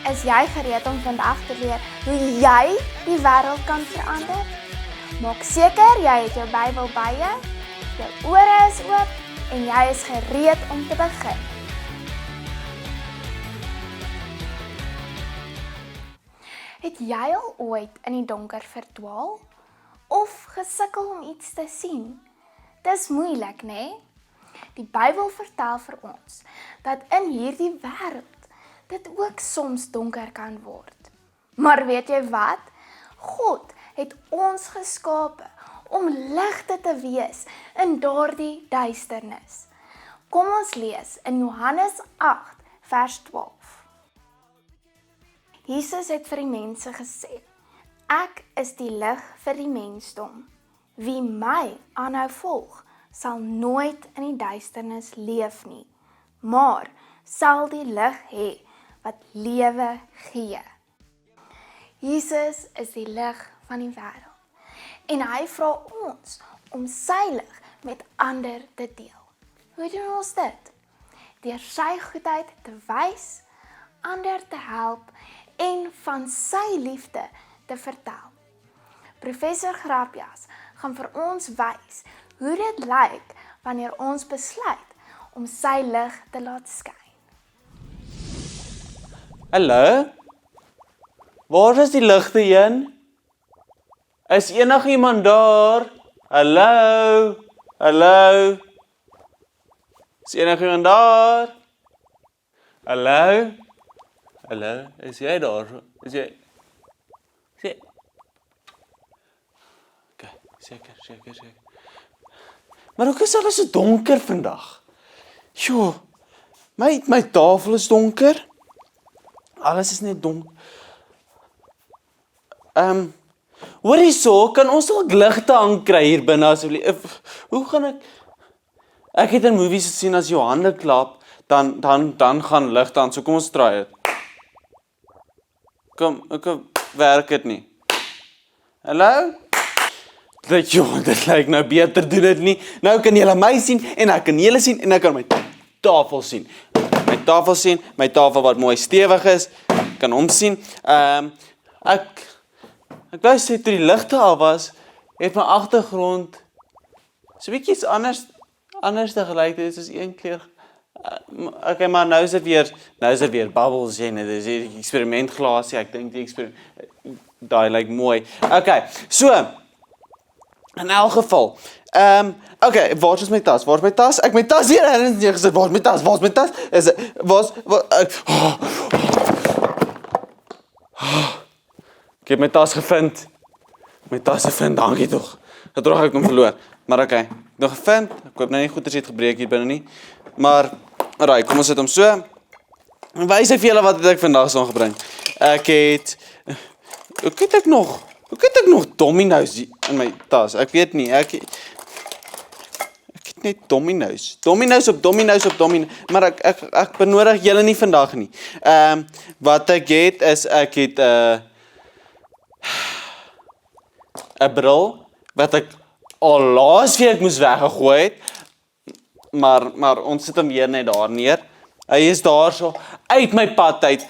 Is jy gereed om vandag te leer hoe jy die wêreld kan verander? Maak seker jy het jou Bybel by jou, jou ore is oop en jy is gereed om te begin. Het jy al ooit in die donker verdwaal? Of gesukkel om iets te sien? Dis moeilik, né? Die Bybel vertel vir ons dat in hierdie wêreld dit ook soms donker kan word. Maar weet jy wat? God het ons geskape om ligte te wees in daardie duisternis. Kom ons lees in Johannes 8 vers 12. Jesus het vir die mense gesê: Ek is die lig vir die mensdom. Wie my aanhou volg, sal nooit in die duisternis leef nie, maar sal die lig hê wat lewe gee. Jesus is die lig van die wêreld en hy vra ons om sy lig met ander te deel. Hoe doen ons dit? Deur sy goedheid te wys, ander te help en van sy liefde te vertel. Professor Grapjas gaan vir ons wys hoe dit lyk wanneer ons besluit om sy lig te laat skyn. Hallo? Waar is die ligte heen? Is enigiemand daar? Hallo? Hallo? Is enigiemand daar? Hallo? Hallo? Is jy daar? Is jy? Okay, seker. Maar hoe is alles so donker vandag? Sjoe, my tafel is donker. Alles is net donker. Hoor hierso, kan ons al ligte aankry hier binne asseblief? Hoe gaan ek? Ek het in movies gesien as jou hande klap, dan gaan ligte aan. So kom ons try dit. Kom, werk dit nie. Hallo? Dit lyk nou beter, doen dit nie. Nou kan julle my sien en ek kan julle sien en ek kan my tafel sien. My tafel wat mooi stewig is, kan hom sien. Ek wou sê toe die ligte af was, het my agtergrond so bietjie iets anders te gelyk, dit is een kleur. Okay, maar nou is dit weer bubbles en dit is hier eksperimentglasie. Ek dink die daai lyk mooi. Okay, so in elk geval, okay, waar is my tas? Ek my tas hier ergens neergesit. Waar is my tas? Ek het my tas gevind. Dankie tog. Ek het hom verloor. Maar okay, ek nog gevind. Ek hoop nou nie goeders het gebreek hier binne nie. Maar, alright, kom ons sit hom so. En wys vir julle wat ek vandag saam gebring. Ek het nog Domino's in my tas. Ek weet nie, ek het net Domino's. Domino's op Domino's. Maar ek benodig julle nie vandag nie. Wat ek het is, ek het 'n bril wat ek al laasweek moes weggegooi het. Maar ons sit hom weer net daar neer. Hy is daar so uit my pad uit.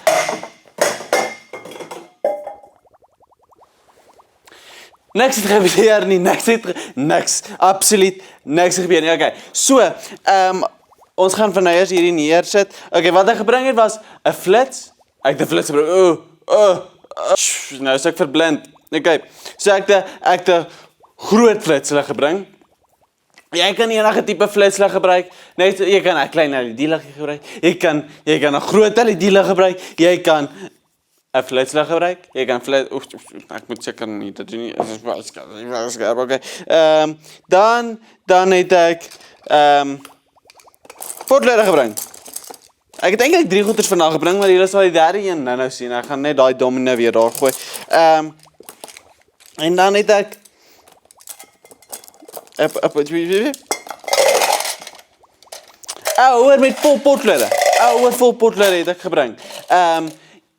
Niks het gebeur nie, absoluut niks gebeur nie. Okay, so, ons gaan van nou eers hierdie neersit. Okay, wat ek gebring het was 'n flits. Ek het 'n flits gebring. Nou is ek verblind. Okay, so ek het 'n groot flitslig gebring. Jy kan enige tipe flitslig gebruik. Net jy kan 'n klein LED-lig gebruik. Jy kan 'n groot LED-lig gebruik. Jy kan 'n flitslig gebruik. Jy kan ek moet seker nie dat jy nie is skerp. Okay. Dan het ek potlood gebring. Ek het eintlik 3 goeders vandag gebring, maar julle sal die derde een nou sien. Ek gaan net daai domino weer daar gooi. En dan het ek hoor met vol potlood het ek gebring.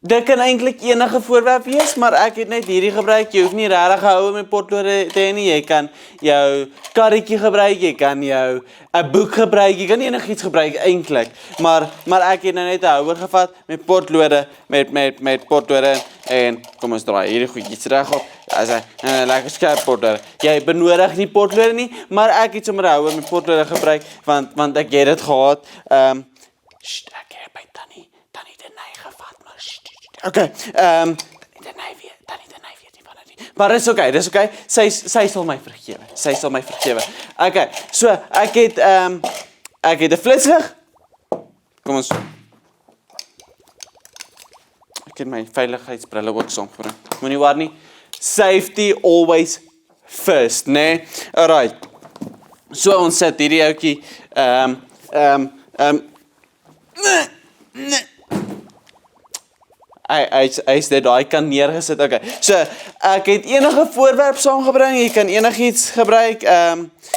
Dit kan eintlik enige voorwerp wees, maar ek het net hierdie gebruik. Jy hoef nie regtig 'n houer met potlode te hê nie. Jy kan jou karretjie gebruik, jy kan jou 'n boek gebruik, jy kan enigiets gebruik eintlik. Maar ek het nou net 'n houer gevat met potlode, met potlode en kom ons draai hierdie goedjies regop. As 'n lekker skerp potlode. Jy benodig nie potlode nie, maar ek het sommer 'n houer met potlode gebruik want ek het dit gehad. Ek het by Tannie gevat, maar okay, Tannie de Nij weet nie van dit nie. Maar dis okay. Sy sal my vergewe. Okay, so ek het 'n flitslig. Kom ons. Ek het my veiligheidsbrille ook saamgebring. Moenie worry nie. Safety always first, né? Alright. So ons sit hierdie ouetjie Hy is dit, hy kan neergesit, okay. So, ek het enige voorwerp saamgebring, jy kan enigiets gebruik,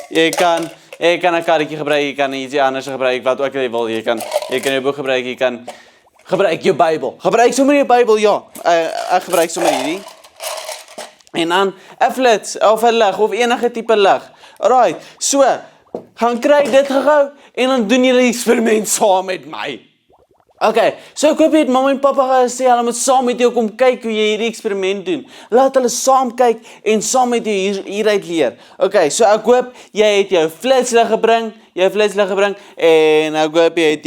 jy kan 'n karretjie gebruik, jy kan ietsie anders gebruik, wat ook al jy wil, jy kan jou boek gebruik, jy kan gebruik jou Bybel, gebruik sommer jou Bybel, ja, ek gebruik sommer hierdie, en dan 'n flits, of 'n lig, of enige tipe lig, alright, so, gaan kry dit gehou, en dan doen julle die eksperiment saam met my. Okay, so ek hoop jy het mamma en pappa gesê, hulle moet saam met jou kom kyk hoe jy hierdie eksperiment doen. Laat hulle saam kyk en saam met jou hieruit leer. Okay, so ek hoop jy het jou flitslig gebring, en ek hoop jy het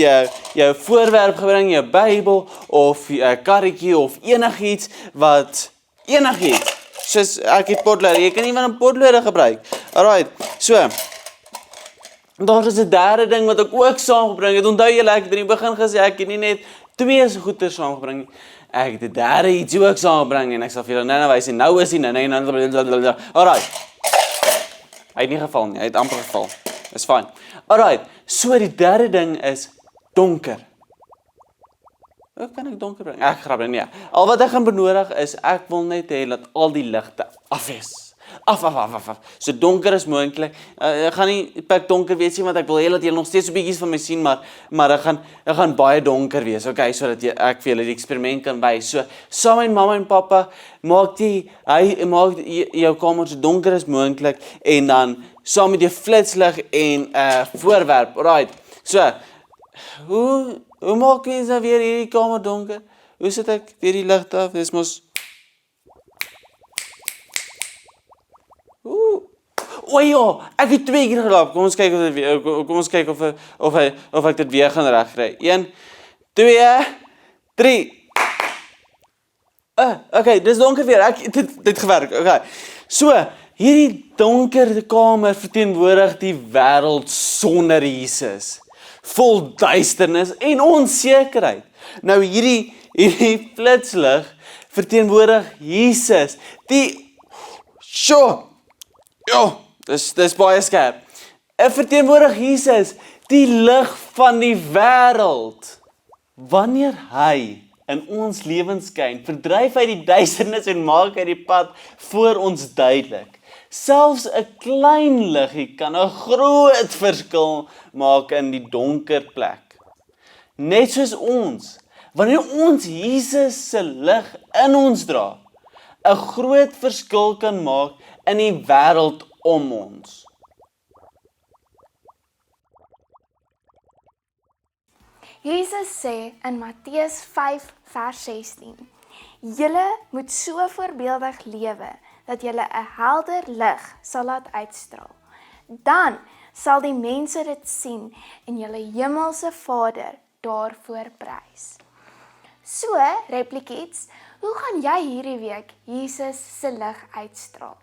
jou voorwerp gebring, jou Bybel, of 'n karretjie, of enigiets, soos ek het potlode, jy kan nie van 'n potlode gebruik. Alright, so, daar is 'n derde ding wat ek ook saamgebring het. Onthou julle, ek het in die begin gesê, ek het nie net 2 goeder saamgebring nie. Ek het 'n derde iets ook saamgebring en ek sal vir julle nou wys en nou is hy nou. Alright. Hy het nie geval nie, hy het amper geval. Dis fyn. Alright. So die derde ding is donker. Hoe kan ek donker bring? Ek grap nie. Al wat ek gaan benodig is ek wil net hê dat al die ligte af is. Af. So donker is moontlik. Ek gaan nie pik donker wees nie, want ek wil hê dat jy nog steeds so bietjies van my sien, maar ek gaan baie donker wees, okay, sodat ek vir julle die eksperiment kan wys. So, saam met mamma en pappa, maak jou kamer so donker as moontlik, en dan saam met jou flitslig en voorwerp, alright. So, hoe maak jy nou weer hierdie kamer donker? Hoe sit ek weer die ligte af? Dis mos O ja, ek het 2 keer geloop. Kom ons kyk of ek dit weer gaan regkry. 1, 2, 3. Okay, dis donker weer. Dit gewerk. Okay. So, hierdie donker kamer verteenwoordig die wêreld sonder Jesus. Vol duisternis en onsekerheid. Nou hierdie flitslig verteenwoordig Jesus. Ja, dis baie skerp. Verteenwoordig Jesus, die lig van die wêreld. Wanneer hy in ons lewens skyn, verdryf hy die duisternis en maak hy die pad voor ons duidelik. Selfs 'n klein liggie kan 'n groot verskil maak in die donker plek. Net soos ons, wanneer ons Jesus se lig in ons dra, 'n groot verskil kan maak in die wêreld om ons. Jesus sê in Matteus 5 vers 16, julle moet so voorbeeldig lewe, dat julle 'n helder lig sal laat uitstraal. Dan sal die mense dit sien en julle hemelse Vader daarvoor prys. So, Replikids, hoe gaan jy hierdie week Jesus se lig uitstraal?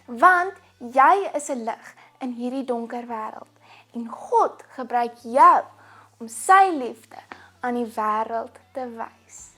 Want jy is 'n lig in hierdie donker wêreld en God gebruik jou om sy liefde aan die wêreld te wys.